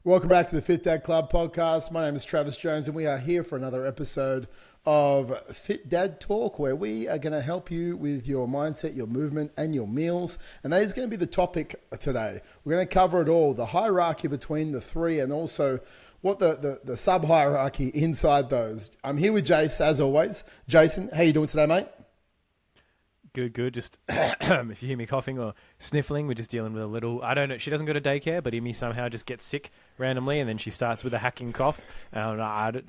Welcome back to the Fit Dad Club podcast. My name is Travis Jones, and we are here for another episode of Fit Dad Talk, where we are going to help you with your mindset, your movement, and your meals. And that is going to be the topic today. We're going to cover it all, the hierarchy between the three, and also what the sub-hierarchy inside those. I'm here with Jace, as always. Jason, how you doing today, mate? Good. Just if you hear me coughing or sniffling, we're just dealing with a little, I don't know, she doesn't go to daycare, but Amy somehow just gets sick randomly, and then she starts with a hacking cough. I don't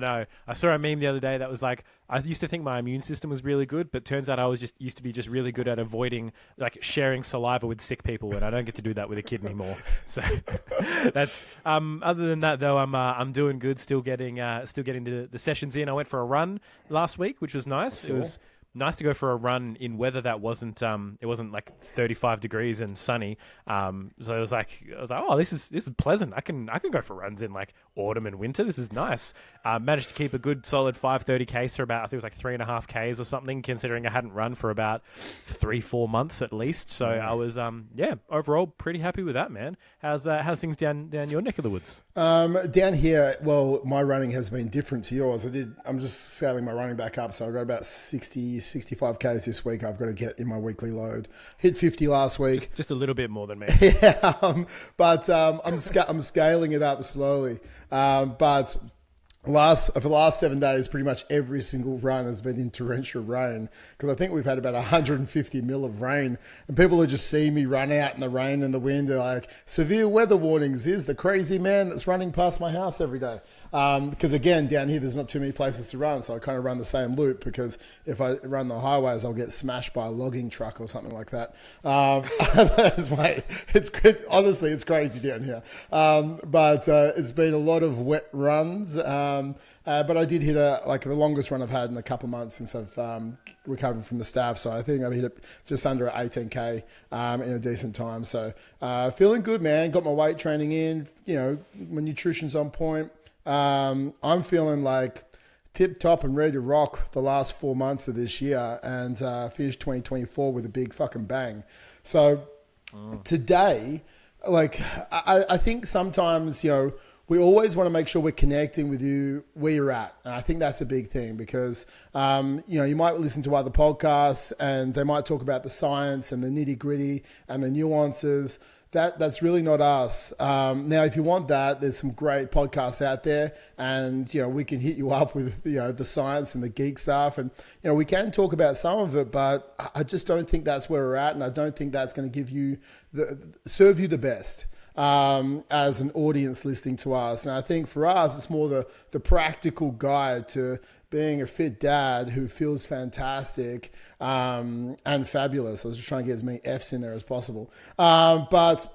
know. I saw a meme the other day that was like, I used to think my immune system was really good, but turns out I was used to be really good at avoiding, like, sharing saliva with sick people, and I don't get to do that with a kid anymore. So that's other than that, though, I'm doing good. Still getting the sessions in. I went for a run last week, which was nice. Sure. It was nice to go for a run in weather that wasn't it wasn't like 35 degrees and sunny. So I was like, oh, this is pleasant. I can go for runs in like autumn and winter. This is nice. Managed to keep a good solid 5:30 Ks for about, I think it was like 3.5 Ks or something, considering I hadn't run for about 3-4 months at least. So I was overall pretty happy with that, man. How's things down your neck of the woods? Down here, well, my running has been different to yours. I'm just scaling my running back up, so I've got about 65 Ks this week. I've got to get in my weekly load. Hit 50 last week. Just a little bit more than me. Yeah, but I'm scaling it up slowly. But for the last 7 days, pretty much every single run has been in torrential rain, because I think we've had about 150 mil of rain, and people who just see me run out in the rain and the wind are like, severe weather warnings. Is the crazy man that's running past my house every day. Because again, down here, there's not too many places to run, so I kind of run the same loop, because if I run the highways, I'll get smashed by a logging truck or something like that. It's honestly, it's crazy down here. But it's been a lot of wet runs. But I did hit the longest run I've had in a couple of months since I've recovered from the staph. So I think I've hit it just under 18K in a decent time. So feeling good, man. Got my weight training in. You know, my nutrition's on point. I'm feeling like tip top and ready to rock the last 4 months of this year, and finish 2024 with a big fucking bang. So today, like, I think sometimes, you know, we always want to make sure we're connecting with you where you're at. And I think that's a big thing, because, you know, you might listen to other podcasts and they might talk about the science and the nitty gritty and the nuances. That's really not us. Now, if you want that, there's some great podcasts out there, and, you know, we can hit you up with, you know, the science and the geek stuff. And, you know, we can talk about some of it, but I just don't think that's where we're at. And I don't think that's going to give you serve you the best. As an audience listening to us. And I think for us, it's more the practical guide to being a fit dad who feels fantastic and fabulous. I was just trying to get as many F's in there as possible. But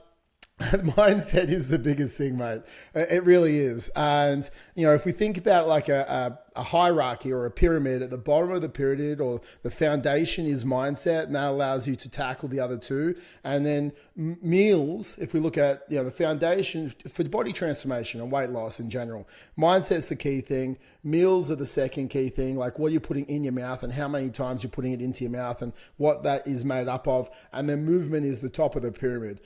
mindset is the biggest thing, mate. It really is. And, you know, if we think about like a hierarchy or a pyramid, at the bottom of the pyramid or the foundation is mindset, and that allows you to tackle the other two. And then meals, if we look at, you know, the foundation for body transformation and weight loss in general, mindset's the key thing. Meals are the second key thing, like what you're putting in your mouth and how many times you're putting it into your mouth and what that is made up of. And then movement is the top of the pyramid,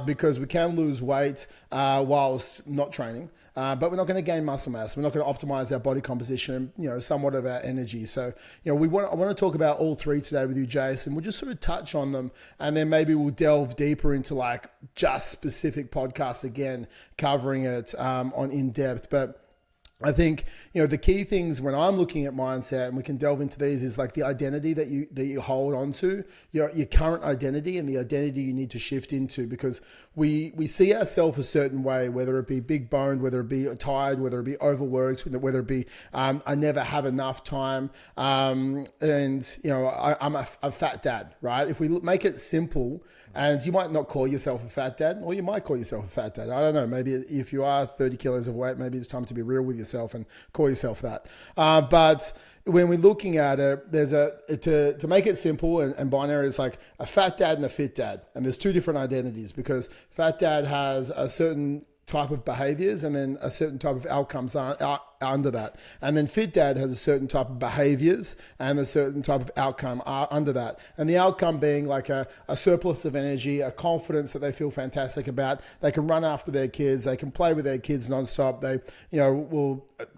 because we can lose weight whilst not training. But we're not going to gain muscle mass. We're not going to optimize our body composition and, you know, somewhat of our energy. So, you know, I want to talk about all three today with you, Jason. We'll just sort of touch on them, and then maybe we'll delve deeper into like just specific podcasts again, covering it on in depth. But I think, you know, the key things when I'm looking at mindset, and we can delve into these, is like the identity that you hold on to, your current identity, and the identity you need to shift into, because we see ourselves a certain way, whether it be big boned, whether it be tired, whether it be overworked, whether it be I never have enough time, and, you know, I'm a fat dad, right? If we make it simple, and you might not call yourself a fat dad, or you might call yourself a fat dad. I don't know. Maybe if you are 30 kilos of weight, maybe it's time to be real with yourself and call yourself that. But when we're looking at it, there's to make it simple and binary, it's like a fat dad and a fit dad. And there's two different identities, because fat dad has a certain type of behaviors and then a certain type of outcomes are under that. And then Fit Dad has a certain type of behaviors and a certain type of outcome are under that. And the outcome being like a surplus of energy, a confidence that they feel fantastic about. They can run after their kids. They can play with their kids nonstop. They,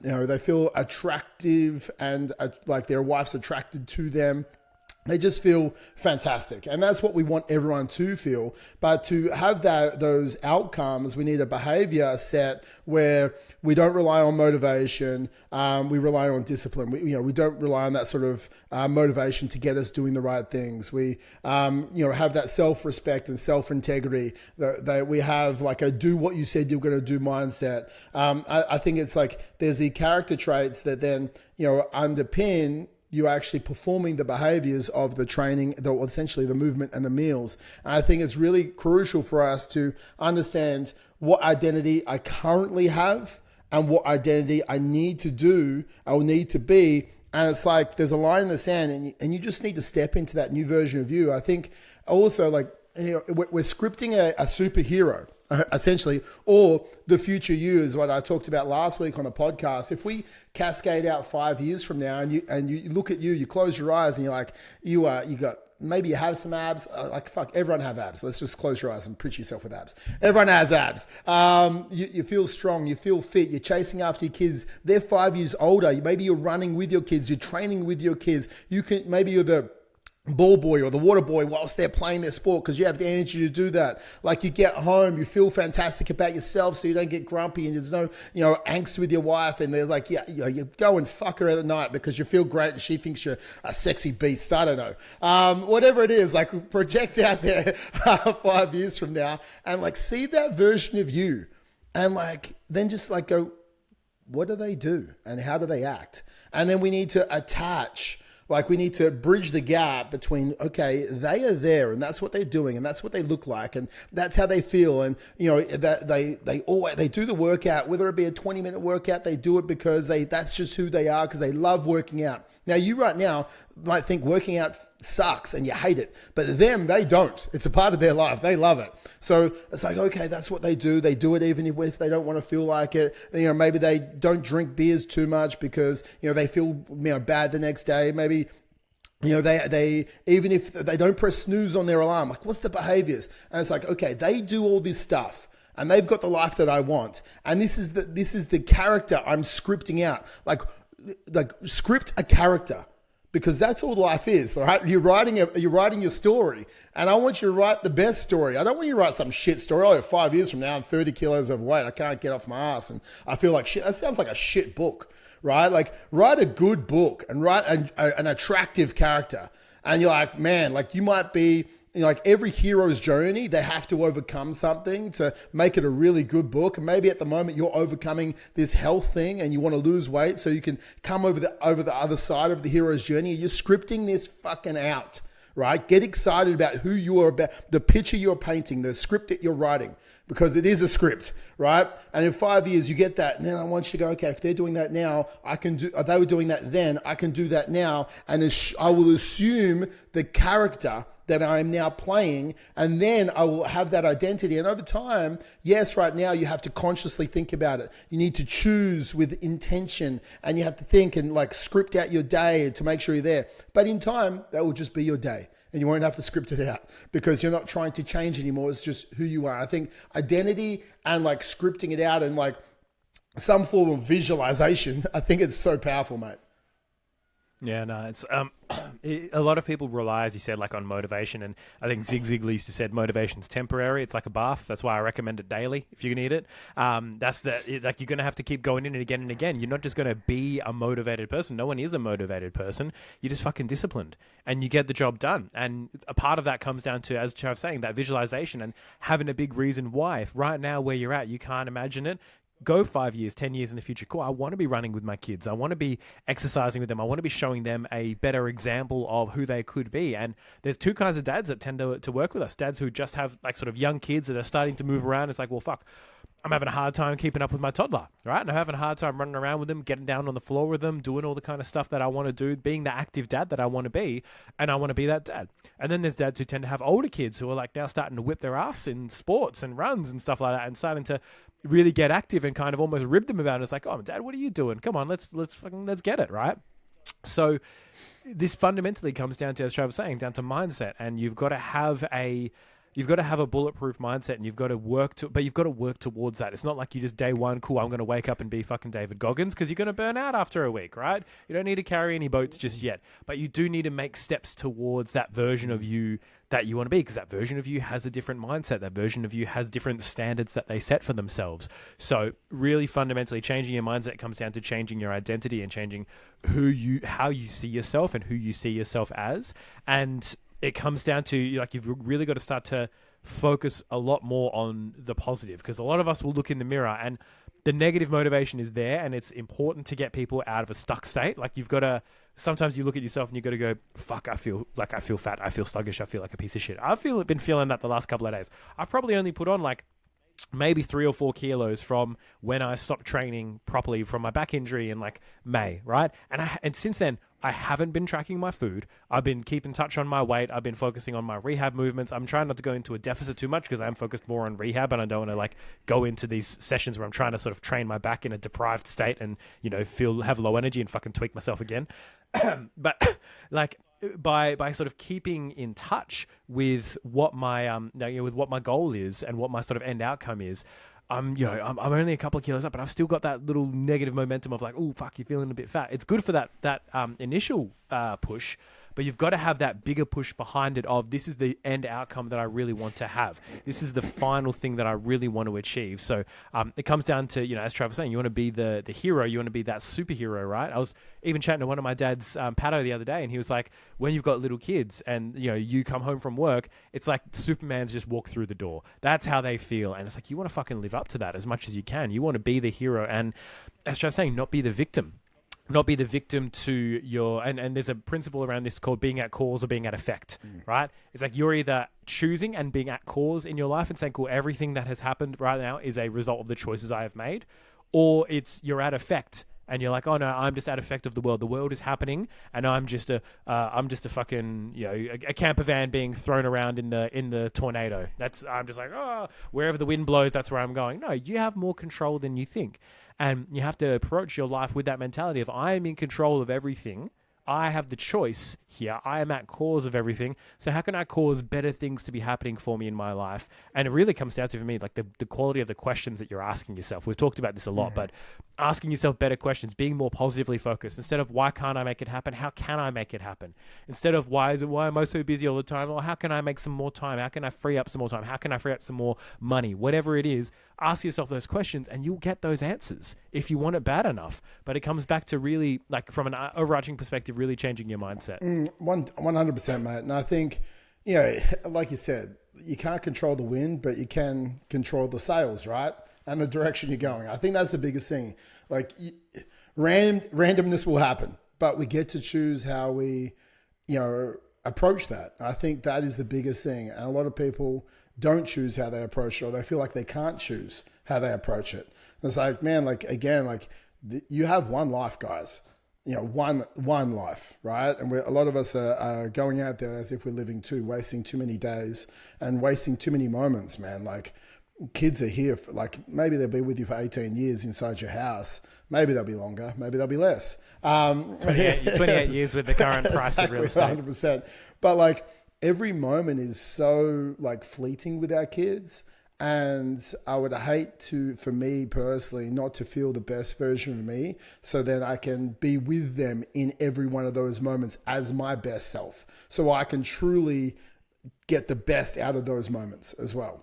they feel attractive and like their wife's attracted to them. They just feel fantastic. And that's what we want everyone to feel. But to have those outcomes, we need a behavior set where we don't rely on motivation. We rely on discipline. We don't rely on that sort of motivation to get us doing the right things. We, have that self-respect and self-integrity that we have like a do what you said you're going to do mindset. I think it's like there's the character traits that then, underpin you're actually performing the behaviors of the training, essentially the movement and the meals. And I think it's really crucial for us to understand what identity I currently have and what identity I need to do or need to be. And it's like there's a line in the sand and you just need to step into that new version of you. I think also like, we're scripting a superhero. Essentially, or the future you is what I talked about last week on a podcast. If we cascade out 5 years from now and you look at you close your eyes and you're like, you got, maybe you have some abs, like fuck, everyone have abs. Let's just close your eyes and picture yourself with abs. Everyone has abs. You feel strong, you feel fit, you're chasing after your kids. They're 5 years older. Maybe you're running with your kids, you're training with your kids. Maybe you're the ball boy or the water boy whilst they're playing their sport because you have the energy to do that. Like you get home, you feel fantastic about yourself so you don't get grumpy and there's no, angst with your wife and they're like, you go and fuck her at night because you feel great and she thinks you're a sexy beast. I don't know. Whatever it is, like project out there 5 years from now and like see that version of you and like, then just like go, what do they do and how do they act? And then we need to attach. Like we need to bridge the gap between, okay, they are there and that's what they're doing and that's what they look like and that's how they feel. And, that they do the workout, whether it be a 20-minute workout, they do it because that's just who they are because they love working out. Now, you right now might think working out sucks and you hate it, but them, they don't. It's a part of their life. They love it. So it's like, okay, that's what they do. They do it even if they don't want to feel like it. Maybe they don't drink beers too much because, they feel bad the next day. Maybe they even if they don't press snooze on their alarm, like what's the behaviors? And it's like, okay, they do all this stuff and they've got the life that I want. And this is the character I'm scripting out. Like script a character because that's all life is, right? You're writing your story and I want you to write the best story. I don't want you to write some shit story. Oh, 5 years from now, I'm 30 kilos overweight. I can't get off my ass and I feel like shit. That sounds like a shit book, right? Like write a good book and write an attractive character. And you're like, man, like you might be, like every hero's journey, they have to overcome something to make it a really good book. And maybe at the moment you're overcoming this health thing and you want to lose weight so you can come over the other side of the hero's journey. You're scripting this fucking out, right? Get excited about who you are, about the picture you're painting, the script that you're writing, because it is a script, right? And in 5 years you get that. And then I want you to go, okay, if they're doing that now, they were doing that then, I can do that now. And I will assume the character that I am now playing, and then I will have that identity. And over time, yes, right now you have to consciously think about it. You need to choose with intention, and you have to think and like script out your day to make sure you're there. But in time, that will just be your day. And you won't have to script it out because you're not trying to change anymore. It's just who you are. I think identity and like scripting it out and like some form of visualization, I think it's so powerful, mate. Yeah, no, it's a lot of people rely, as you said, like on motivation, and I think Zig Ziglar used to said motivation's temporary. It's like a bath. That's why I recommend it daily if you need it. Like you're gonna have to keep going in it again and again. You're not just gonna be a motivated person. No one is a motivated person. You're just fucking disciplined, and you get the job done. And a part of that comes down to, as Chav's saying, that visualization and having a big reason why. If right now where you're at, you can't imagine it. Go 5 years, 10 years in the future. Cool. I want to be running with my kids. I want to be exercising with them. I want to be showing them a better example of who they could be. And there's two kinds of dads that tend to work with us. Dads who just have like sort of young kids that are starting to move around. It's like, well, fuck, I'm having a hard time keeping up with my toddler, right? And I'm having a hard time running around with them, getting down on the floor with them, doing all the kind of stuff that I want to do, being the active dad that I want to be, and I want to be that dad. And then there's dads who tend to have older kids who are like now starting to whip their ass in sports and runs and stuff like that, and starting to really get active and kind of almost rib them about it. It's like, oh, Dad, what are you doing? Come on, let's get it, right? So this fundamentally comes down to, as Trav was saying, down to mindset, and you've got to have a bulletproof mindset, and you've got to work towards that. It's not like you just day one, cool, I'm going to wake up and be fucking David Goggins, because you're going to burn out after a week, right? You don't need to carry any boats just yet, but you do need to make steps towards that version of you that you want to be, because that version of you has a different mindset. That version of you has different standards that they set for themselves. So really fundamentally changing your mindset comes down to changing your identity and changing how you see yourself and who you see yourself as. And it comes down to, like, you've really got to start to focus a lot more on the positive, because a lot of us will look in the mirror and the negative motivation is there, and it's important to get people out of a stuck state. Like, you've got to, sometimes you look at yourself and you've got to go, fuck, I feel fat, I feel sluggish, I feel like a piece of shit. I've been feeling that the last couple of days. I've probably only put on like maybe 3 or 4 kilos from when I stopped training properly from my back injury in like May, right? And since then, I haven't been tracking my food. I've been keeping touch on my weight. I've been focusing on my rehab movements. I'm trying not to go into a deficit too much, because I am focused more on rehab, and I don't want to like go into these sessions where I'm trying to sort of train my back in a deprived state and, you know, have low energy and fucking tweak myself again. But like, by sort of keeping in touch with what my with what my goal is and what my sort of end outcome is, I'm only a couple of kilos up, but I've still got that little negative momentum of like, oh fuck, you're feeling a bit fat. It's good for that initial push, but you've got to have that bigger push behind it of, this is the end outcome that I really want to have. This is the final thing that I really want to achieve. So it comes down to, as Trav was saying, you want to be the hero. You want to be that superhero, right? I was even chatting to one of my dad's Pato the other day, and he was like, when you've got little kids and, you come home from work, it's like Superman's just walked through the door. That's how they feel. And it's like, you want to fucking live up to that as much as you can. You want to be the hero. And as Trav was saying, not be the victim. Not be the victim to your, and there's a principle around this called being at cause or being at effect, right? It's like you're either choosing and being at cause in your life and saying, cool, everything that has happened right now is a result of the choices I have made, or you're at effect and you're like, oh no, I'm just at effect of the world. The world is happening, and I'm just a fucking, a camper van being thrown around in the tornado. I'm just like, oh, wherever the wind blows, that's where I'm going. No, you have more control than you think. And you have to approach your life with that mentality of, I am in control of everything. I have the choice here. I am at cause of everything. So how can I cause better things to be happening for me in my life? And it really comes down to, for me, like the quality of the questions that you're asking yourself. We've talked about this a lot, but asking yourself better questions, being more positively focused. Instead of why can't I make it happen? How can I make it happen? Instead of why am I so busy all the time? Or how can I make some more time? How can I free up some more time? How can I free up some more money? Whatever it is, ask yourself those questions and you'll get those answers if you want it bad enough. But it comes back to really, like, from an overarching perspective, really changing your mindset. 100%, mate. And I think, like you said, you can't control the wind, but you can control the sails, right? And the direction you're going. I think that's the biggest thing. Like, randomness will happen, but we get to choose how we, approach that. I think that is the biggest thing. And a lot of people don't choose how they approach it, or they feel like they can't choose how they approach it. And it's like, man, you have one life, guys. One life, right? And a lot of us are going out there as if we're living two, wasting too many days and wasting too many moments, man. Like, kids are here for, like, maybe they'll be with you for 18 years inside your house. Maybe they'll be longer. Maybe they'll be less. 28 years with the current price of real estate. 100%. But like, every moment is so like fleeting with our kids. And I would hate for me personally, not to feel the best version of me, so then I can be with them in every one of those moments as my best self. So I can truly get the best out of those moments as well.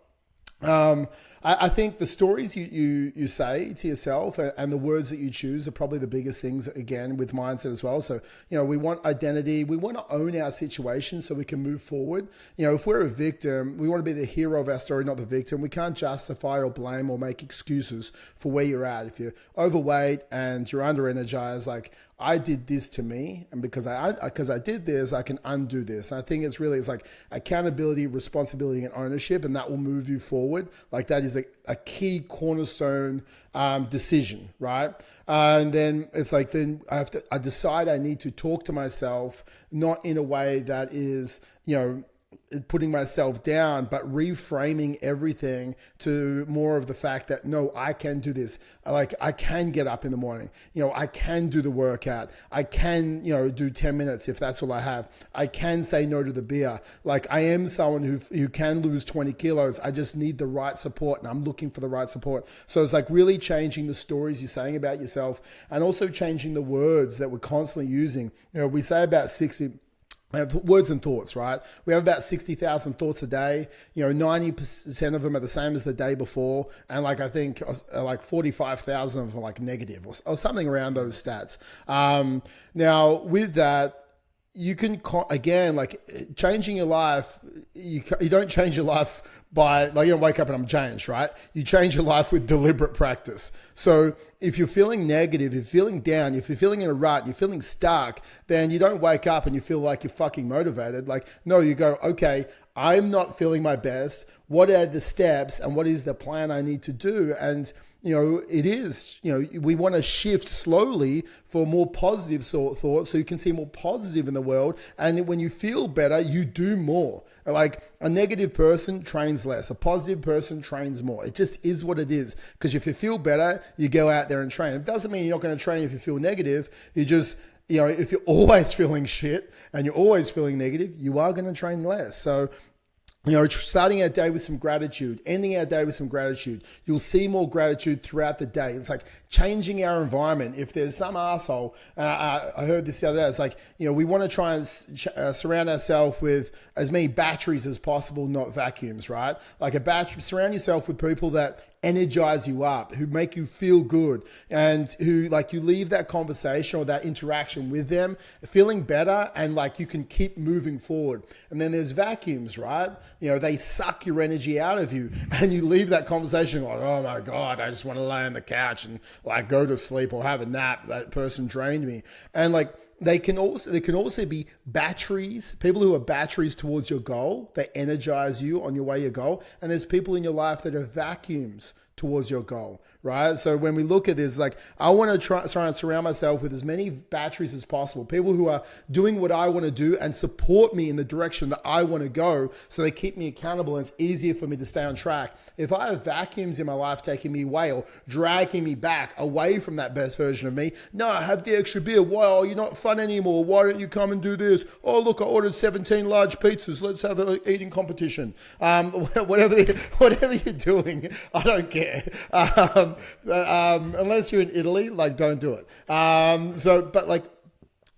I think the stories you say to yourself and the words that you choose are probably the biggest things, again, with mindset as well. So, we want identity. We want to own our situation so we can move forward. If we're a victim, we want to be the hero of our story, not the victim. We can't justify or blame or make excuses for where you're at. If you're overweight and you're under energized, like, I did this to me, and because I did this, I can undo this. And I think it's like accountability, responsibility, and ownership, and that will move you forward. Like that is a key cornerstone decision, right? And then it's like, then I decide I need to talk to myself, not in a way that is, putting myself down, but reframing everything to more of the fact that, no, I can do this. Like I can get up in the morning, I can do the workout. I can, do 10 minutes if that's all I have. I can say no to the beer. Like I am someone who can lose 20 kilos. I just need the right support, and I'm looking for the right support. So it's like really changing the stories you're saying about yourself, and also changing the words that we're constantly using. We say about 60 words and thoughts, right? We have about 60,000 thoughts a day. 90% of them are the same as the day before. And like, I think like 45,000 of them are like negative or something around those stats. Now with that, you can, again, like changing your life, you don't change your life by, like, you don't wake up and I'm changed, right? You change your life with deliberate practice. So if you're feeling negative, if you're feeling down, if you're feeling in a rut, you're feeling stuck, then you don't wake up and you feel like you're fucking motivated. Like, no, you go, okay, I'm not feeling my best. What are the steps and what is the plan I need to do? And it is, we want to shift slowly for more positive thoughts so you can see more positive in the world. And when you feel better, you do more. Like a negative person trains less. A positive person trains more. It just is what it is. Because if you feel better, you go out there and train. It doesn't mean you're not going to train if you feel negative. You just, if you're always feeling shit and you're always feeling negative, you are going to train less. So, starting our day with some gratitude, ending our day with some gratitude. You'll see more gratitude throughout the day. It's like changing our environment. If there's some asshole, and I heard this the other day, it's like, we want to try and surround ourselves with as many batteries as possible, not vacuums, right? Like a battery, surround yourself with people that energize you up, who make you feel good, and who, like, you leave that conversation or that interaction with them feeling better, and like you can keep moving forward. And then there's vacuums, right? They suck your energy out of you, and you leave that conversation like, oh my God, I just want to lay on the couch and like go to sleep or have a nap. That person drained me. And like, they can also be batteries, people who are batteries towards your goal. They energize you on your way to your goal. And there's people in your life that are vacuums towards your goal, right? So when we look at this, like, I want to try and surround myself with as many batteries as possible, people who are doing what I want to do and support me in the direction that I want to go, so they keep me accountable and it's easier for me to stay on track. If I have vacuums in my life taking me away or dragging me back away from that best version of me, no, have the extra beer. Why? You're not fun anymore. Why don't you come and do this? Oh, look, I ordered 17 large pizzas. Let's have an eating competition. Whatever you're doing, I don't care. Unless you're in Italy, like, don't do it. But like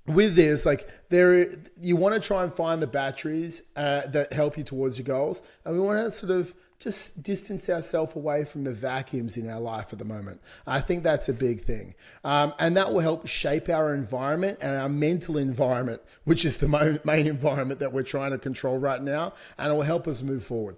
with this, like, you want to try and find the batteries that help you towards your goals, and we want to sort of just distance ourselves away from the vacuums in our life at the moment. I think that's a big thing. And that will help shape our environment and our mental environment, which is the main environment that we're trying to control right now, and it will help us move forward.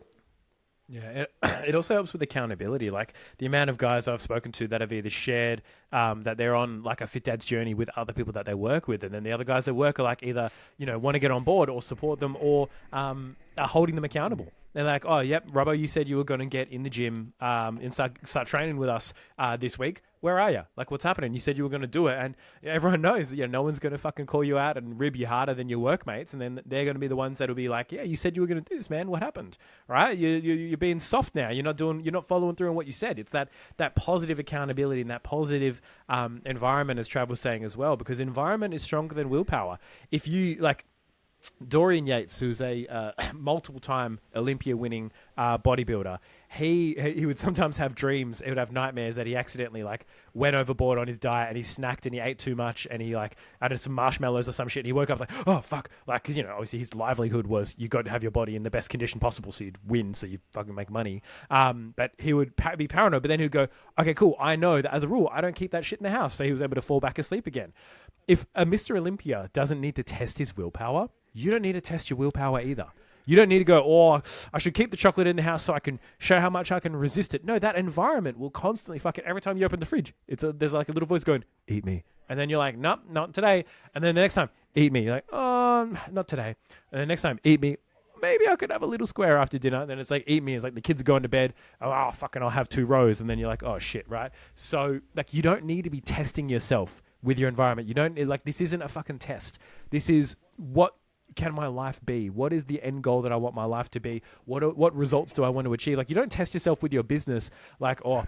Yeah, it also helps with accountability. Like the amount of guys I've spoken to that have either shared that they're on like a Fit Dad's journey with other people that they work with, and then the other guys at work are like either, want to get on board or support them, or are holding them accountable. They're like, oh, yep, Robbo, you said you were going to get in the gym and start training with us this week. Where are you? Like, what's happening? You said you were going to do it. And everyone knows, no one's going to fucking call you out and rib you harder than your workmates. And then they're going to be the ones that will be like, yeah, you said you were going to do this, man. What happened? Right? You're being soft now. You're not following through on what you said. It's that positive accountability and that positive environment, as Trav was saying as well, because environment is stronger than willpower. If you, like, Dorian Yates, who's a multiple-time Olympia-winning bodybuilder, he would sometimes have dreams. He would have nightmares that he accidentally went overboard on his diet and he snacked and he ate too much and he added some marshmallows or some shit. And he woke up like, oh fuck, because obviously his livelihood was you got to have your body in the best condition possible so you'd win, so you fucking make money. But he would be paranoid. But then he'd go, okay, cool. I know that as a rule I don't keep that shit in the house. So he was able to fall back asleep again. If a Mr. Olympia doesn't need to test his willpower, you don't need to test your willpower either. You don't need to go, oh, I should keep the chocolate in the house so I can show how much I can resist it. No, that environment will constantly every time you open the fridge, there's like a little voice going, eat me, And then you're like, nope, not today. And then the next time, eat me. You're like, oh, not today. And the next time, eat me. Maybe I could have a little square after dinner. Then it's like, eat me. It's like the kids are going to bed. Oh, fucking, I'll have 2 rows. And then you're like, oh, shit, right? So, like, you don't need to be testing yourself with your environment. You don't, like, this isn't a fucking test. This is, what can my life be? What is the end goal that I want my life to be? What results do I want to achieve? Like, you don't test yourself with your business like, oh,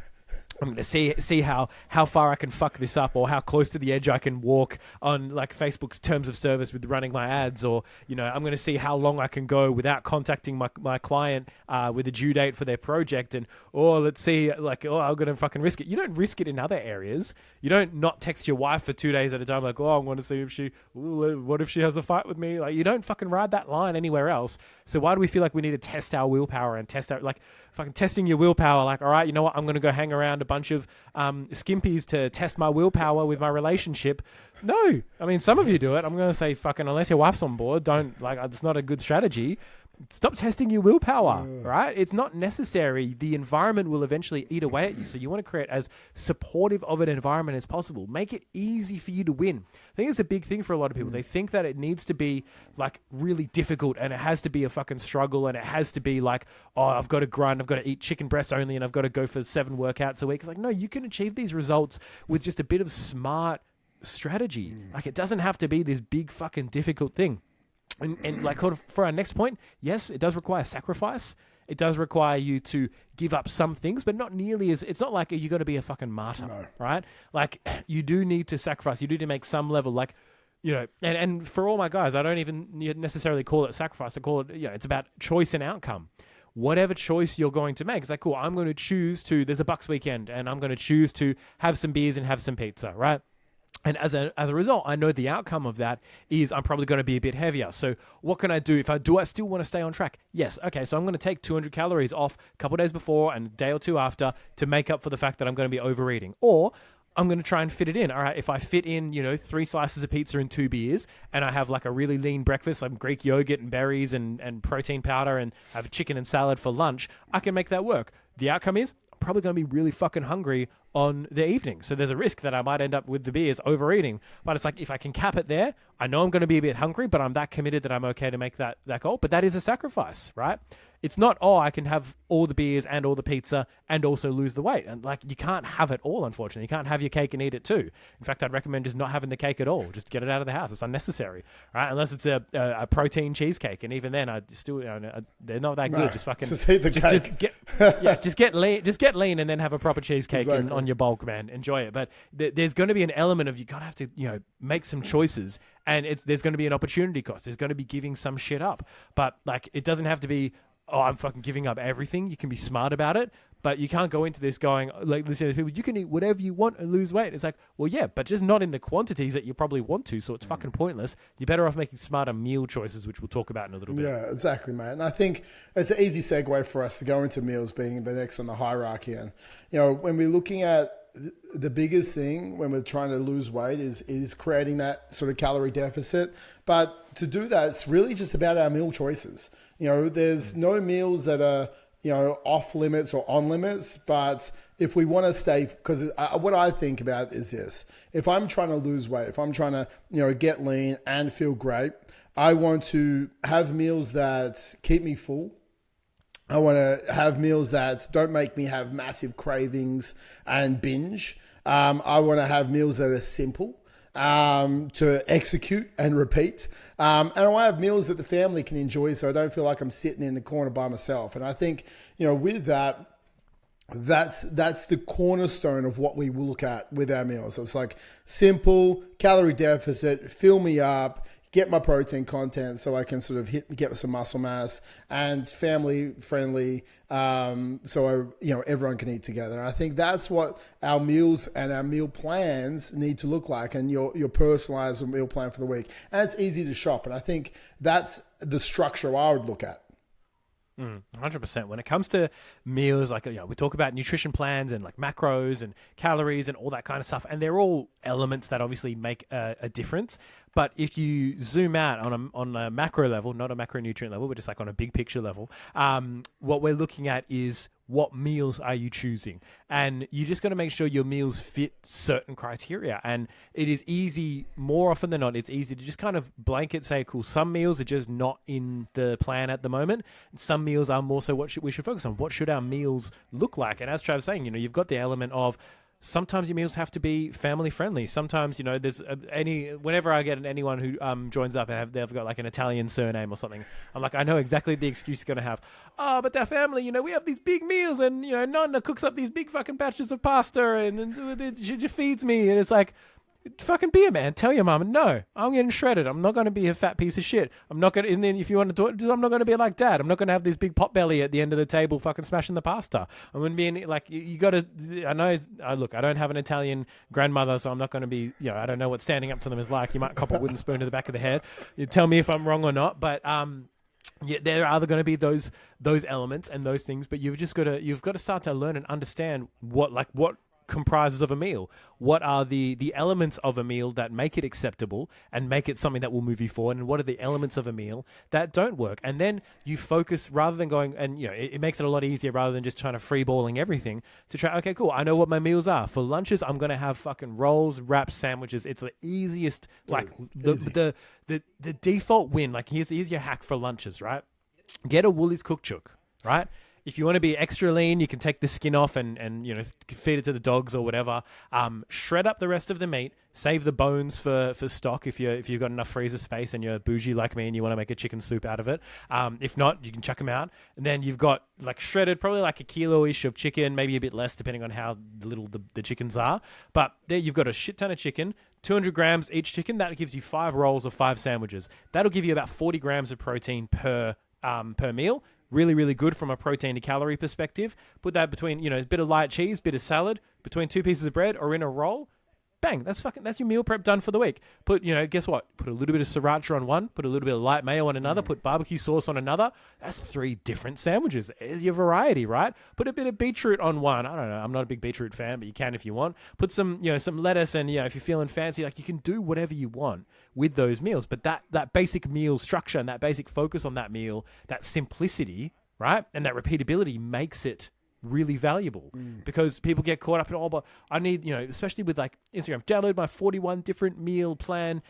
I'm going to see how far I can fuck this up, or how close to the edge I can walk on like Facebook's terms of service with running my ads, or, you know, I'm going to see how long I can go without contacting my client with a due date for their project, and, or let's see, like, oh, I'm going to fucking risk it. You don't risk it in other areas. You don't not text your wife for 2 days at a time like, oh, I'm going to see if what if she has a fight with me? Like, you don't fucking ride that line anywhere else. So why do we feel like we need to test our willpower and test our, like, fucking testing your willpower, like, all right, you know what, I'm going to go hang around a bunch of skimpies to test my willpower with my relationship. No. I mean, some of you do it. I'm going to say, fucking, unless your wife's on board, don't, like, it's not a good strategy. Stop testing your willpower, right? It's not necessary. The environment will eventually eat away at you. So you want to create as supportive of an environment as possible. Make it easy for you to win. I think it's a big thing for a lot of people. They think that it needs to be like really difficult, and it has to be a fucking struggle, and it has to be like, oh, I've got to grind, I've got to eat chicken breast only, and I've got to go for 7 workouts a week. It's like, no, you can achieve these results with just a bit of smart strategy. Like, it doesn't have to be this big fucking difficult thing. And like, for our next point, yes, it does require sacrifice. It does require you to give up some things, but not nearly as, it's not like you're going to be a fucking martyr, right? Like, you do need to sacrifice. You do need to make some level, like, you know, and for all my guys, I don't even necessarily call it sacrifice. I call it, you know, it's about choice and outcome. Whatever choice you're going to make, it's like, cool, I'm going to choose to, there's a Bucks weekend, and I'm going to choose to have some beers and have some pizza, right? And as a result, I know the outcome of that is I'm probably going to be a bit heavier. So what can I do? I still want to stay on track? Yes. Okay. So I'm going to take 200 calories off a couple of days before and a day or two after to make up for the fact that I'm going to be overeating. Or I'm going to try and fit it in. All right. If I fit in, you know, 3 slices of pizza and 2 beers, and I have like a really lean breakfast, like Greek yogurt and berries and protein powder, and have chicken and salad for lunch, I can make that work. The outcome is I'm probably going to be really fucking hungry on the evening. So there's a risk that I might end up with the beers overeating. But it's like, if I can cap it there, I know I'm going to be a bit hungry, but I'm that committed that I'm okay to make that goal. But that is a sacrifice, right? It's not, oh, I can have all the beers and all the pizza and also lose the weight. And like, you can't have it all, unfortunately. You can't have your cake and eat it too. In fact, I'd recommend just not having the cake at all. Just get it out of the house. It's unnecessary, right? Unless it's a protein cheesecake. And even then, I still, you know, they're not that good. Just fucking, just eat the cake. Just get lean. Just get lean, and then have a proper cheesecake on your bulk, man. Enjoy it. But there's going to be an element of, you gotta have to, you know, make some choices, and there's going to be an opportunity cost. There's going to be giving some shit up. But like, it doesn't have to be, oh, I'm fucking giving up everything. You can be smart about it, but you can't go into this going, like, listen to people, you can eat whatever you want and lose weight. It's like, well, yeah, but just not in the quantities that you probably want to, so it's fucking pointless. You're better off making smarter meal choices, which we'll talk about in a little bit. Yeah, exactly, mate. And I think it's an easy segue for us to go into meals being the next on the hierarchy. And, you know, when we're looking at the biggest thing when we're trying to lose weight is creating that sort of calorie deficit. But to do that, it's really just about our meal choices. You know, there's no meals that are, you know, off limits or on limits. But if we want to stay, because what I think about is this: if I'm trying to lose weight, if I'm trying to, you know, get lean and feel great, I want to have meals that keep me full. I want to have meals that don't make me have massive cravings and binge. I want to have meals that are simple to execute and repeat. And I want to have meals that the family can enjoy, so I don't feel like I'm sitting in the corner by myself. And I think, you know, with that, that's the cornerstone of what we look at with our meals. So it's like simple, calorie deficit, fill me up, get my protein content so I can sort of get some muscle mass, and family friendly, so everyone can eat together. And I think that's what our meals and our meal plans need to look like, and your personalized meal plan for the week. And it's easy to shop, and I think that's the structure I would look at. 100%. When it comes to meals, like, we talk about nutrition plans and like macros and calories and all that kind of stuff, and they're all elements that obviously make a difference. But if you zoom out on a macro level, not a macronutrient level, but just like on a big picture level, what we're looking at is what meals are you choosing? And you just got to make sure your meals fit certain criteria. And it is easy, more often than not, it's easy to just kind of blanket say, cool, some meals are just not in the plan at the moment. Some meals are more so what we should focus on. What should our meals look like? And as Trav's saying, you've got the element of sometimes your meals have to be family friendly. Sometimes, there's whenever I get anyone who joins up and they've got like an Italian surname or something, I'm like, I know exactly the excuse you're going to have. Oh, but their family, we have these big meals and, Nonna cooks up these big fucking batches of pasta and she just feeds me. And it's like, fucking be a man. Tell your mum, no, I'm getting shredded. I'm not going to be a fat piece of shit. I'm not going to, and then if you want to talk, I'm not going to be like dad. I'm not going to have this big pot belly at the end of the table fucking smashing the pasta. I'm going to be in, like, you got to, look, I don't have an Italian grandmother, so I'm not going to be, I don't know what standing up to them is like. You might cop a wooden spoon to the back of the head. You tell me if I'm wrong or not, but, yeah, there are going to be those elements and those things, but you've got to start to learn and understand what comprises of a meal. What are the elements of a meal that make it acceptable and make it something that will move you forward, and what are the elements of a meal that don't work? And then you focus, rather than going, and it makes it a lot easier rather than just trying to freeballing everything, to try, okay, cool, I know what my meals are. For lunches, I'm going to have fucking rolls, wraps, sandwiches. It's the easiest, the default win. Like, here's your hack for lunches, right? Get a Woolies cook chook, right? If you want to be extra lean, you can take the skin off and feed it to the dogs or whatever. Shred up the rest of the meat. Save the bones for stock if you've got enough freezer space and you're bougie like me and you want to make a chicken soup out of it. If not, you can chuck them out. And then you've got like shredded, probably like a kilo-ish of chicken, maybe a bit less depending on how little the chickens are. But there you've got a shit ton of chicken, 200 grams each chicken. That gives you 5 rolls of 5 sandwiches. That'll give you about 40 grams of protein per meal. Really, really good from a protein to calorie perspective. Put that between, a bit of light cheese, bit of salad, between 2 pieces of bread or in a roll. Bang, that's your meal prep done for the week. Put, guess what? Put a little bit of sriracha on one, put a little bit of light mayo on another, put barbecue sauce on another. That's 3 different sandwiches. There's your variety, right? Put a bit of beetroot on one. I don't know. I'm not a big beetroot fan, but you can if you want. Put some, some lettuce and, if you're feeling fancy, like you can do whatever you want with those meals. But that basic meal structure and that basic focus on that meal, that simplicity, right? And that repeatability makes it really valuable because people get caught up in but I need, especially with like Instagram, download my 41 different meal plan,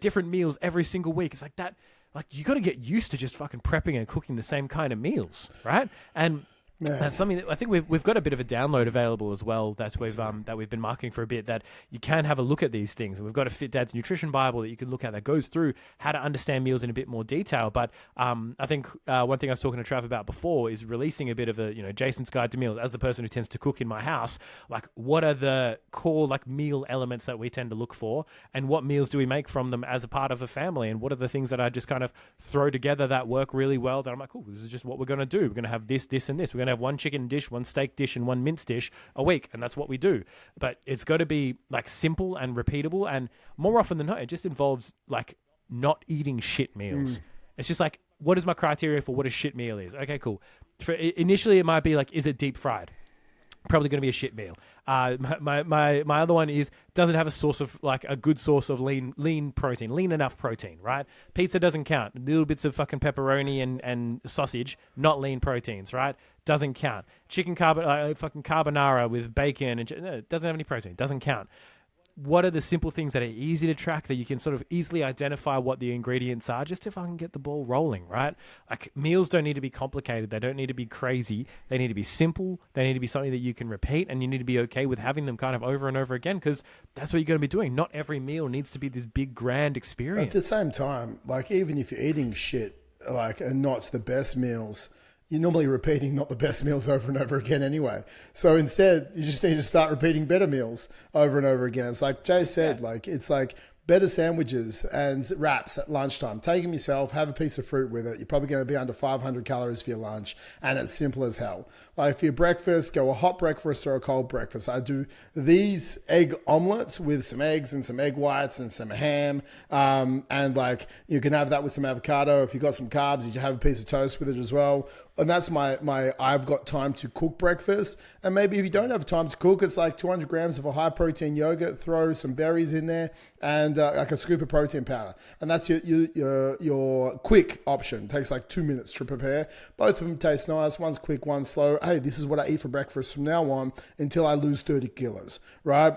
different meals every single week. It's like that, like you got to get used to just fucking prepping and cooking the same kind of meals, right? And that's something that I think we've got a bit of a download available as well that we've been marketing for a bit, that you can have a look at these things. And we've got a Fit Dad's Nutrition Bible that you can look at that goes through how to understand meals in a bit more detail. But I think one thing I was talking to Trav about before is releasing a bit of a Jason's Guide to Meals. As the person who tends to cook in my house, like what are the core like meal elements that we tend to look for, and what meals do we make from them as a part of a family, and what are the things that I just kind of throw together that work really well, that I'm like, cool, this is just what we're going to do. We're going to have this, and this. We're going to have one chicken dish, one steak dish, and one mince dish a week, and that's what we do. But it's got to be like simple and repeatable, and more often than not, it just involves like not eating shit meals. It's just like, what is my criteria for what a shit meal is? Okay, cool. Initially, it might be like, is it deep fried? Probably going to be a shit meal. My other one is, does it have a source of like a good source of lean protein, lean enough protein, right? Pizza doesn't count. Little bits of fucking pepperoni and sausage, not lean proteins, right? Doesn't count. Chicken fucking carbonara with bacon and it doesn't have any protein. Doesn't count. What are the simple things that are easy to track that you can sort of easily identify what the ingredients are just to fucking get the ball rolling, right? Like meals don't need to be complicated. They don't need to be crazy. They need to be simple. They need to be something that you can repeat, and you need to be okay with having them kind of over and over again, because that's what you're going to be doing. Not every meal needs to be this big grand experience. At the same time, like even if you're eating shit, like and not the best meals, you're normally repeating not the best meals over and over again anyway. So instead, you just need to start repeating better meals over and over again. It's like Jay said, like it's like better sandwiches and wraps at lunchtime. Take them yourself, have a piece of fruit with it. You're probably going to be under 500 calories for your lunch, and it's simple as hell. Like for your breakfast, go a hot breakfast or a cold breakfast. I do these egg omelets with some eggs and some egg whites and some ham. And like you can have that with some avocado. If you've got some carbs, you can have a piece of toast with it as well. And that's my I've got time to cook breakfast. And maybe if you don't have time to cook, it's like 200 grams of a high protein yogurt, throw some berries in there, and like a scoop of protein powder. And that's your quick option. It takes like 2 minutes to prepare. Both of them taste nice. One's quick, one's slow. Hey, this is what I eat for breakfast from now on until I lose 30 kilos, right?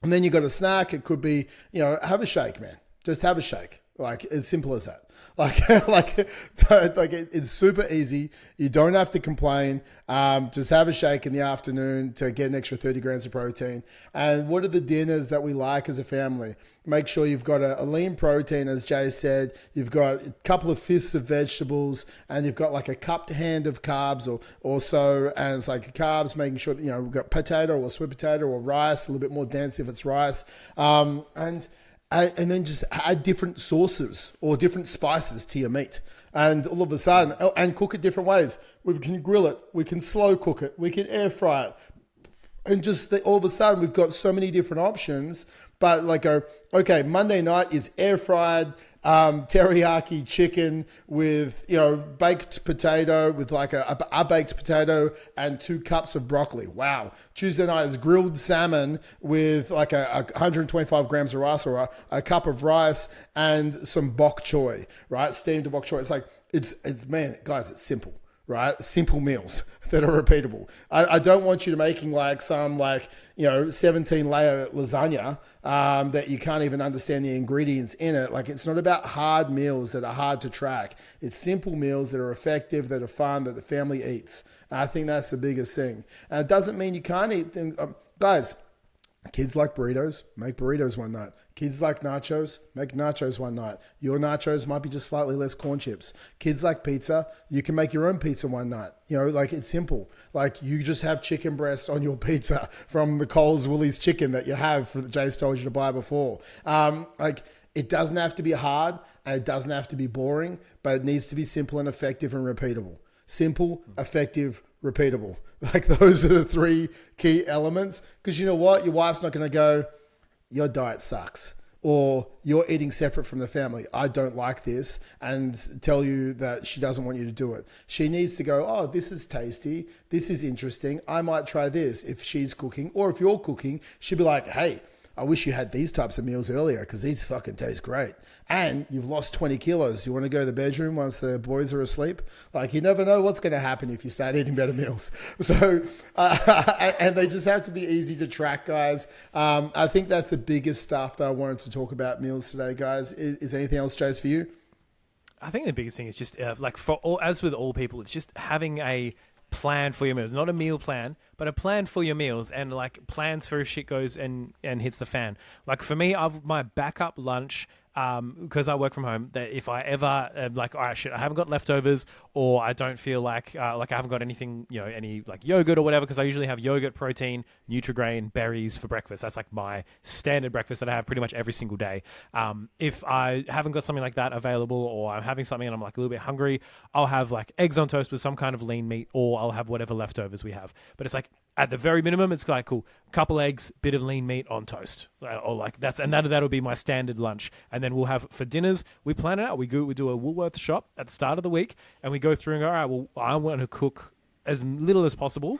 And then you got a snack. It could be, have a shake, man. Just have a shake. Like, as simple as that. It's super easy. You don't have to complain. Just have a shake in the afternoon to get an extra 30 grams of protein. And what are the dinners that we like as a family? Make sure you've got a lean protein, as Jay said. You've got a couple of fists of vegetables, and you've got like a cupped hand of carbs or so. And it's like carbs, making sure that, we've got potato or sweet potato or rice, a little bit more dense if it's rice. And then just add different sauces or different spices to your meat. And all of a sudden, and cook it different ways. We can grill it. We can slow cook it. We can air fry it. And just all of a sudden, we've got so many different options. But okay, Monday night is air fried teriyaki chicken with, baked potato with like a baked potato and 2 cups of broccoli. Wow. Tuesday night is grilled salmon with like 125 grams of rice or a cup of rice and some bok choy, right? Steamed bok choy. It's like, man, guys, it's simple, right? Simple meals that are repeatable. I don't want you to making like some 17 layer lasagna that you can't even understand the ingredients in it. Like, it's not about hard meals that are hard to track. It's simple meals that are effective, that are fun, that the family eats. And I think that's the biggest thing. And it doesn't mean you can't eat things. Guys, kids like burritos, make burritos one night. Kids like nachos, make nachos one night. Your nachos might be just slightly less corn chips. Kids like pizza, you can make your own pizza one night. It's simple. Like, you just have chicken breast on your pizza from the Coles Woolies chicken that you have that Jay's told you to buy before. It doesn't have to be hard and it doesn't have to be boring, but it needs to be simple and effective and repeatable. Simple, effective, repeatable. Like, those are the 3 key elements. Because you know what? Your wife's not going to go, your diet sucks, or you're eating separate from the family, I don't like this, and tell you that she doesn't want you to do it. She needs to go, oh, this is tasty, this is interesting, I might try this. If she's cooking, or if you're cooking, she'll be like, hey, I wish you had these types of meals earlier because these fucking taste great. And you've lost 20 kilos. Do you want to go to the bedroom once the boys are asleep? Like, you never know what's going to happen if you start eating better meals. So, and they just have to be easy to track, guys. I think that's the biggest stuff that I wanted to talk about meals today, guys. Is anything else, Jace, for you? I think the biggest thing is just as with all people, it's just having a plan for your meals, not a meal plan, but a plan for your meals, and like plans for if shit goes and hits the fan. Like, for me, my backup lunch, because I work from home, that if I ever all right, shit, I haven't got leftovers, or I don't feel like I haven't got anything, any like yogurt or whatever, because I usually have yogurt, protein, Nutri-Grain, berries for breakfast. That's like my standard breakfast that I have pretty much every single day. If I haven't got something like that available, or I'm having something and I'm like a little bit hungry, I'll have like eggs on toast with some kind of lean meat, or I'll have whatever leftovers we have. But it's like, at the very minimum, it's like, cool, couple eggs, bit of lean meat on toast, or like that'll be my standard lunch. And then we'll have for dinners, we plan it out. We do a Woolworths shop at the start of the week, and we go through and go, all right, well, I want to cook as little as possible,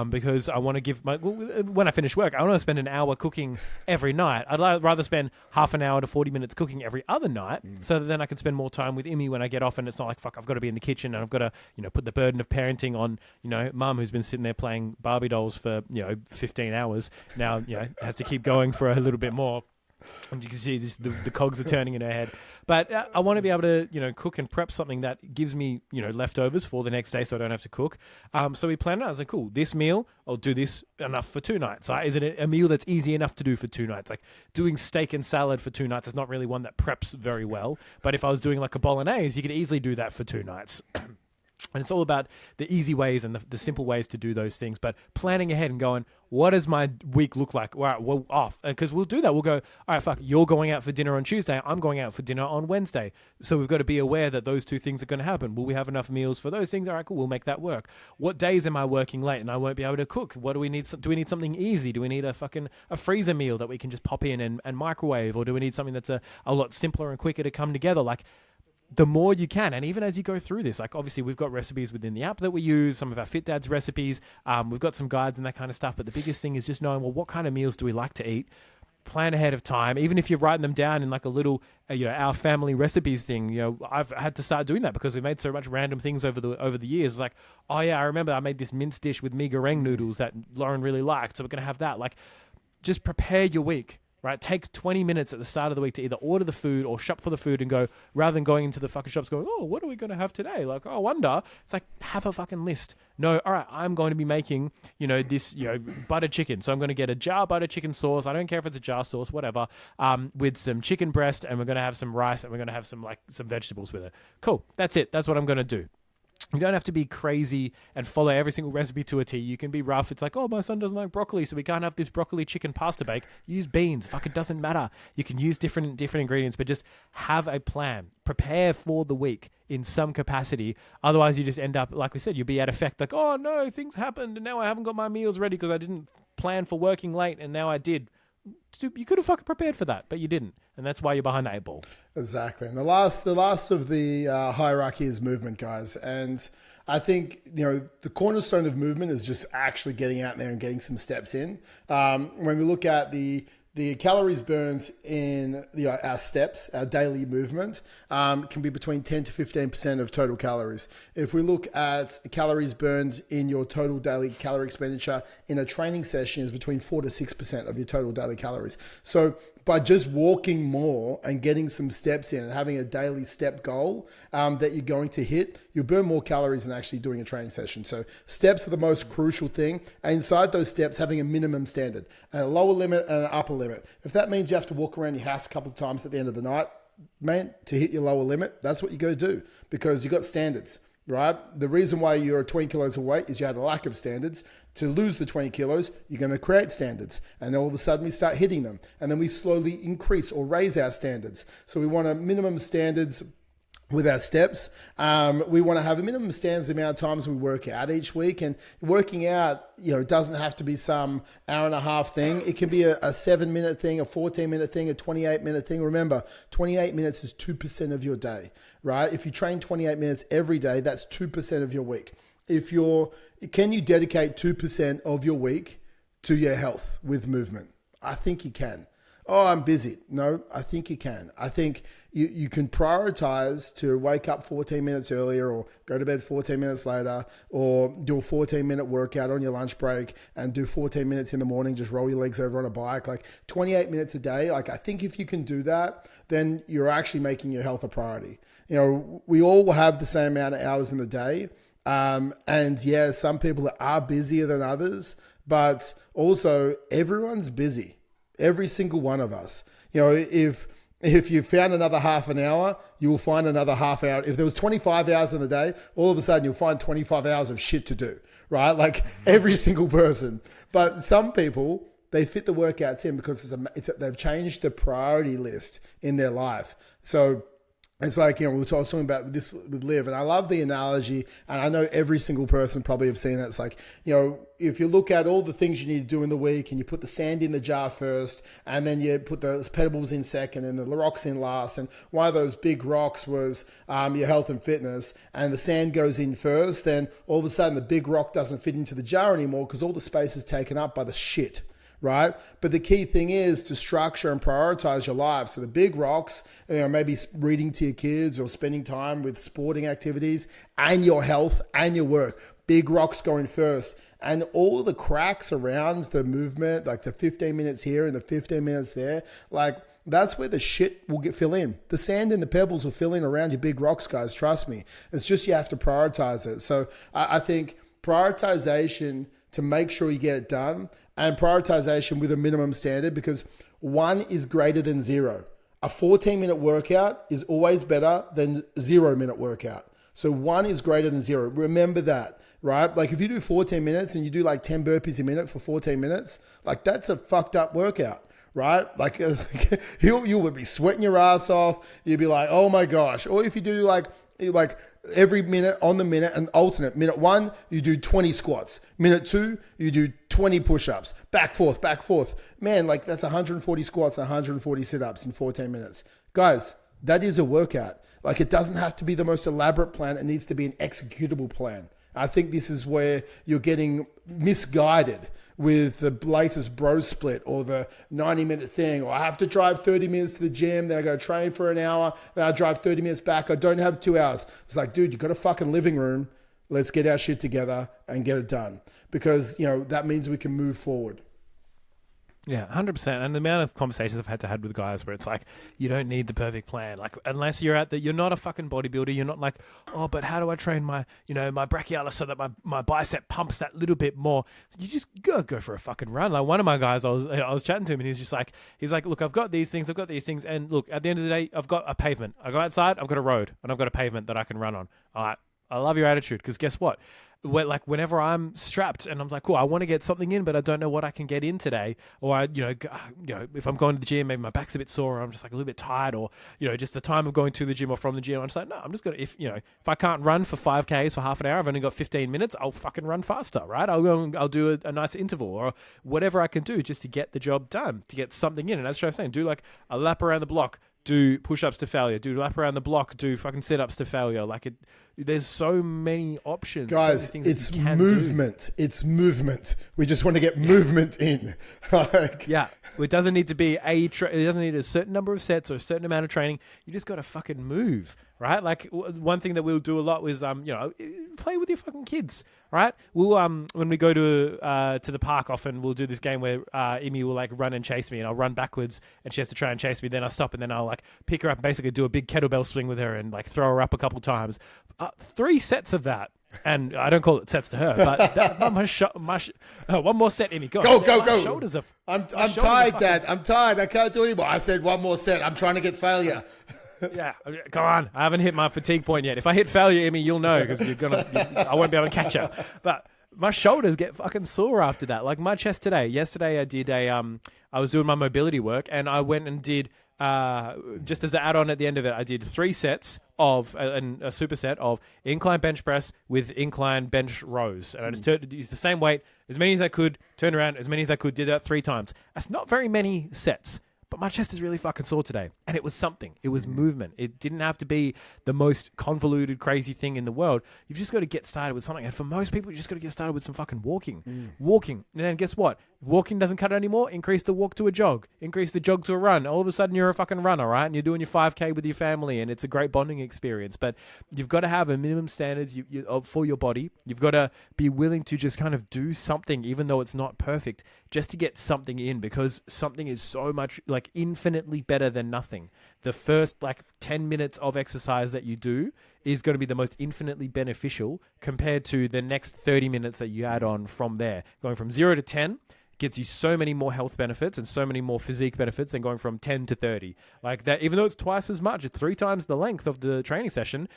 because I want to give when I finish work, I want to spend an hour cooking every night. I'd rather spend half an hour to 40 minutes cooking every other night, so that then I can spend more time with Imi when I get off, and it's not like, fuck, I've got to be in the kitchen and I've got to, put the burden of parenting on, mum, who's been sitting there playing Barbie dolls for, 15 hours now, has to keep going for a little bit more. And you can see just the cogs are turning in her head. But I want to be able to, cook and prep something that gives me, leftovers for the next day, so I don't have to cook. So we planned it out. I was like, cool, this meal, I'll do this enough for 2 nights. Is it a meal that's easy enough to do for 2 nights? Like, doing steak and salad for 2 nights is not really one that preps very well. But if I was doing like a bolognese, you could easily do that for 2 nights. And it's all about the easy ways and the simple ways to do those things. But planning ahead and going, what does my week look like? All right, we're off. Because we'll do that. We'll go, all right, fuck, you're going out for dinner on Tuesday. I'm going out for dinner on Wednesday. So we've got to be aware that those 2 things are going to happen. Will we have enough meals for those things? All right, cool, we'll make that work. What days am I working late and I won't be able to cook? What do we need? Do we need something easy? Do we need a freezer meal that we can just pop in and microwave? Or do we need something that's a lot simpler and quicker to come together? Like, the more you can. And even as you go through this, like obviously we've got recipes within the app that we use, some of our Fit Dad's recipes, we've got some guides and that kind of stuff. But the biggest thing is just knowing, well, what kind of meals do we like to eat? Plan ahead of time. Even if you're writing them down in like a little, our family recipes thing, I've had to start doing that because we made so much random things over the years. Like, oh yeah, I remember I made this mince dish with mee goreng noodles that Lauren really liked. So we're going to have that. Like, just prepare your week. Right, take 20 minutes at the start of the week to either order the food or shop for the food and go, rather than going into the fucking shops going, oh, what are we going to have today? Like, oh, I wonder. It's like, have a fucking list. No, all right, I'm going to be making, this, butter chicken. So I'm going to get a jar butter chicken sauce. I don't care if it's a jar sauce, whatever, with some chicken breast, and we're going to have some rice, and we're going to have some vegetables with it. Cool. That's it. That's what I'm going to do. You don't have to be crazy and follow every single recipe to a T. You can be rough. It's like, oh, my son doesn't like broccoli, so we can't have this broccoli chicken pasta bake. Use beans. Fuck, it doesn't matter. You can use different ingredients, but just have a plan. Prepare for the week in some capacity. Otherwise, you just end up, like we said, you'll be at effect like, oh, no, things happened, and now I haven't got my meals ready because I didn't plan for working late, and now I did. You could have fucking prepared for that, but you didn't. And that's why you're behind the 8 ball. Exactly. And the last of the hierarchy is movement, guys. And I think, the cornerstone of movement is just actually getting out there and getting some steps in. When we look at the calories burned in our steps, our daily movement, can be between 10 to 15% of total calories. If we look at calories burned in your total daily calorie expenditure in a training session, is between 4 to 6% of your total daily calories. So by just walking more and getting some steps in and having a daily step goal that you're going to hit, you'll burn more calories than actually doing a training session. So steps are the most crucial thing. And inside those steps, having a minimum standard, a lower limit and an upper limit. If that means you have to walk around your house a couple of times at the end of the night, man, to hit your lower limit, that's what you got to do, because you got standards. Right? The reason why you're 20 kilos overweight is you had a lack of standards. To lose the 20 kilos, you're going to create standards. And all of a sudden we start hitting them. And then we slowly increase or raise our standards. So we want a minimum standards with our steps. We want to have a minimum standards the amount of times we work out each week. And working out, it doesn't have to be some hour and a half thing. It can be a 7-minute thing, a 14-minute thing, a 28-minute thing. Remember, 28 minutes is 2% of your day, right? If you train 28 minutes every day, that's 2% of your week. Can you dedicate 2% of your week to your health with movement? I think you can. Oh, I'm busy. No, I think you can. I think you can prioritize to wake up 14 minutes earlier or go to bed 14 minutes later, or do a 14-minute workout on your lunch break and do 14 minutes in the morning, just roll your legs over on a bike, like 28 minutes a day. Like, I think if you can do that, then you're actually making your health a priority. We all have the same amount of hours in the day. And yeah, some people are busier than others, but also everyone's busy. Every single one of us. If you found another half an hour, you will find another half hour. If there was 25 hours in a day, all of a sudden you'll find 25 hours of shit to do, right? Like every single person. But some people, they fit the workouts in because they've changed the priority list in their life. So it's like, we were talking about this with Liv, and I love the analogy, and I know every single person probably have seen it. It's like, if you look at all the things you need to do in the week and you put the sand in the jar first, and then you put the pebbles in second and the rocks in last, and one of those big rocks was your health and fitness, and the sand goes in first, then all of a sudden the big rock doesn't fit into the jar anymore because all the space is taken up by the shit. Right? But the key thing is to structure and prioritize your life. So the big rocks, maybe reading to your kids or spending time with sporting activities and your health and your work. Big rocks going first. And all the cracks around the movement, like the 15 minutes here and the 15 minutes there, like that's where the shit will fill in. The sand and the pebbles will fill in around your big rocks, guys. Trust me. It's just you have to prioritize it. So I think prioritization to make sure you get it done, and prioritization with a minimum standard, because 1 is greater than 0. A 14-minute workout is always better than 0-minute workout. So 1 is greater than 0. Remember that, right? Like if you do 14 minutes and you do like 10 burpees a minute for 14 minutes, like that's a fucked up workout. Right? Like you would be sweating your ass off. You'd be like, oh my gosh. Or if you do like every minute on the minute and alternate. Minute 1, you do 20 squats. Minute 2, you do 20 push-ups. Back, forth. Man, like that's 140 squats, 140 sit-ups in 14 minutes. Guys, that is a workout. Like, it doesn't have to be the most elaborate plan. It needs to be an executable plan. I think this is where you're getting misguided with the latest bro split or the 90-minute thing, or I have to drive 30 minutes to the gym, then I go train for an hour, then I drive 30 minutes back. I don't have 2 hours. It's like, dude, you got a fucking living room. Let's get our shit together and get it done, because, you know, that means we can move forward. Yeah, 100%. And the amount of conversations I've had to have with guys where it's like, you don't need the perfect plan. Like, unless you're you're not a fucking bodybuilder. You're not like, oh, but how do I train my brachialis so that my bicep pumps that little bit more? You just go for a fucking run. Like, one of my guys, I was chatting to him, and he's like, look, I've got these things. And look, at the end of the day, I've got a pavement. I go outside, I've got a road, and I've got a pavement that I can run on. All right. I love your attitude, because guess what? Whenever I'm strapped and I'm like, cool, I want to get something in, but I don't know what I can get in today, or if I'm going to the gym, maybe my back's a bit sore, or I'm just like a little bit tired, or just the time of going to the gym or from the gym, I'm just like, no, I'm just gonna, if I can't run for 5Ks for half an hour, I've only got 15 minutes, I'll fucking run faster, right? I'll do a nice interval or whatever I can do just to get the job done, to get something in. And as I was saying, do like a lap around the block, do push-ups to failure, do lap around the block, do fucking sit-ups to failure. Like, there's so many options. Guys, so many things it's movement. It's movement. We just want to get movement in. Yeah. It doesn't need to be it doesn't need a certain number of sets or a certain amount of training. You just got to fucking move, right? Like, one thing that we'll do a lot is, play with your fucking kids, right? We'll, when we go to the park, often we'll do this game where Imi will like run and chase me, and I'll run backwards and she has to try and chase me. Then I'll stop, and then I'll like pick her up and basically do a big kettlebell swing with her and like throw her up a couple times. 3 sets of that. And I don't call it sets to her, but one more set, Amy. Go. Go. Shoulders are. I'm tired, Dad. I'm tired. I can't do anymore. I said one more set. I'm trying to get failure. Yeah, come on. I haven't hit my fatigue point yet. If I hit failure, Amy, you'll know, because I won't be able to catch her. But my shoulders get fucking sore after that. Like my chest today. Yesterday, I did I was doing my mobility work, and I went and did. Just as an add-on at the end of it, I did 3 sets of a superset of incline bench press with incline bench rows. And I just used the same weight, as many as I could, turned around, as many as I could, did that 3 times. That's not very many sets. But my chest is really fucking sore today. And it was something. It was movement. It didn't have to be the most convoluted, crazy thing in the world. You've just got to get started with something. And for most people, you just got to get started with some fucking walking. Walking. And then guess what? If walking doesn't cut it anymore, increase the walk to a jog. Increase the jog to a run. All of a sudden, you're a fucking runner, right? And you're doing your 5K with your family, and it's a great bonding experience. But you've got to have a minimum standards for your body. You've got to be willing to just kind of do something, even though it's not perfect, just to get something in, because something is so much like infinitely better than nothing. The first like 10 minutes of exercise that you do is going to be the most infinitely beneficial compared to the next 30 minutes that you add on from there. Going from 0 to 10 gets you so many more health benefits and so many more physique benefits than going from 10 to 30. Like that, even though it's twice as much, it's 3 times the length of the training session.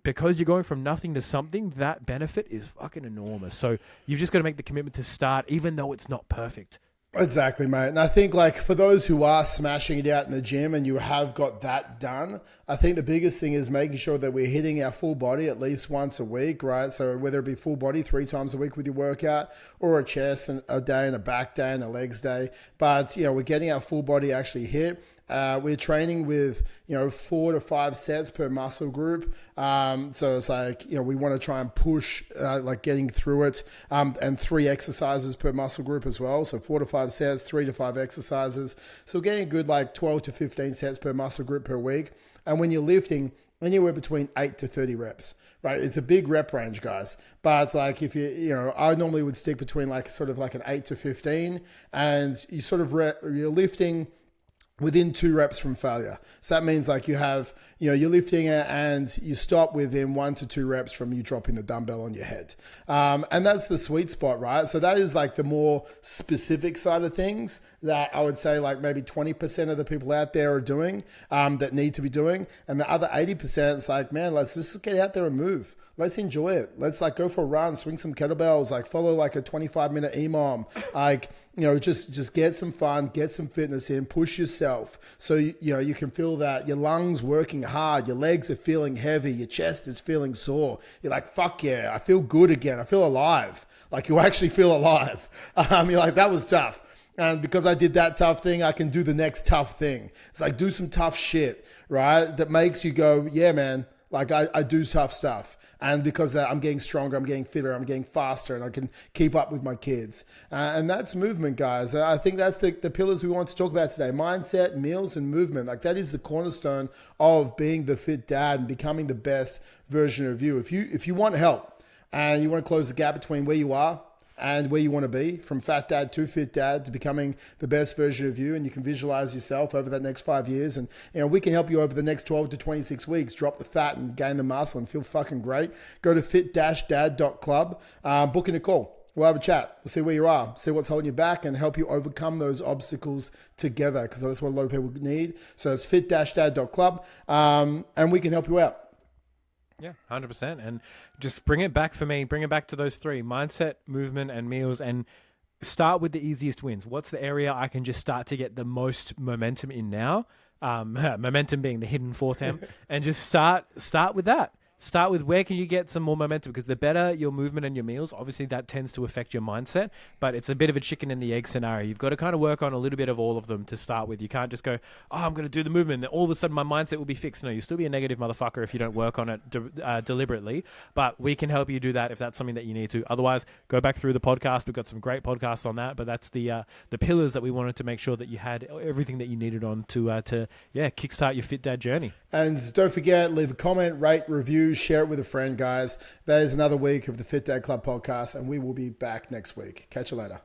Because you're going from nothing to something, that benefit is fucking enormous. So you've just got to make the commitment to start, even though it's not perfect. Exactly, mate. And I think, like, for those who are smashing it out in the gym and you have got that done, I think the biggest thing is making sure that we're hitting our full body at least once a week, right? So whether it be full body 3 times a week with your workout, or a chest a day and a back day and a legs day, but we're getting our full body actually hit. We're training with 4 to 5 sets per muscle group, so it's like we want to try and push like getting through it, and 3 exercises per muscle group as well. So 4 to 5 sets, 3 to 5 exercises. So getting a good like 12 to 15 sets per muscle group per week. And when you're lifting, anywhere between 8 to 30 reps. Right, it's a big rep range, guys. But like if I normally would stick between like sort of like an 8 to 15, and you sort of you're lifting within 2 reps from failure. So that means like you have, you're lifting it and you stop within 1 to 2 reps from you dropping the dumbbell on your head. And that's the sweet spot, right? So that is like the more specific side of things that I would say like maybe 20% of the people out there are doing, that need to be doing. And the other 80% is like, man, let's just get out there and move. Let's enjoy it. Let's like go for a run, swing some kettlebells, like follow like a 25-minute EMOM, like, just get some fun, get some fitness in, push yourself. So, you can feel that your lungs working hard, your legs are feeling heavy, your chest is feeling sore. You're like, fuck yeah, I feel good again. I feel alive. Like you actually feel alive. You're like, that was tough. And because I did that tough thing, I can do the next tough thing. It's like do some tough shit, right? That makes you go, yeah, man, like I do tough stuff. And because of that, I'm getting stronger, I'm getting fitter, I'm getting faster, and I can keep up with my kids. And that's movement, guys. I think that's the pillars we want to talk about today. Mindset, meals, and movement. Like that is the cornerstone of being the fit dad and becoming the best version of you. If you want help and you want to close the gap between where you are and where you want to be, from fat dad to fit dad to becoming the best version of you, and you can visualize yourself over that next 5 years, and we can help you over the next 12 to 26 weeks drop the fat and gain the muscle and feel fucking great. Go to fit-dad.club, book in a call. We'll have a chat. We'll see where you are, see what's holding you back, and help you overcome those obstacles together, because that's what a lot of people need. So it's fit-dad.club, and we can help you out. Yeah, 100%. And just bring it back for me. Bring it back to those three: mindset, movement, and meals. And start with the easiest wins. What's the area I can just start to get the most momentum in now? Momentum being the hidden fourth M. And just start with that. Start with where can you get some more momentum, because the better your movement and your meals, obviously that tends to affect your mindset, but it's a bit of a chicken and the egg scenario. You've got to kind of work on a little bit of all of them to start with. You can't just go, oh, I'm going to do the movement, and then all of a sudden my mindset will be fixed. No, you'll still be a negative motherfucker if you don't work on it deliberately, but we can help you do that if that's something that you need to. Otherwise, go back through the podcast. We've got some great podcasts on that, but that's the pillars that we wanted to make sure that you had everything that you needed on to kickstart your Fit Dad journey. And don't forget, leave a comment, rate, review, share it with a friend, guys. That is another week of the Fit Dad Club podcast, and we will be back next week. Catch you later.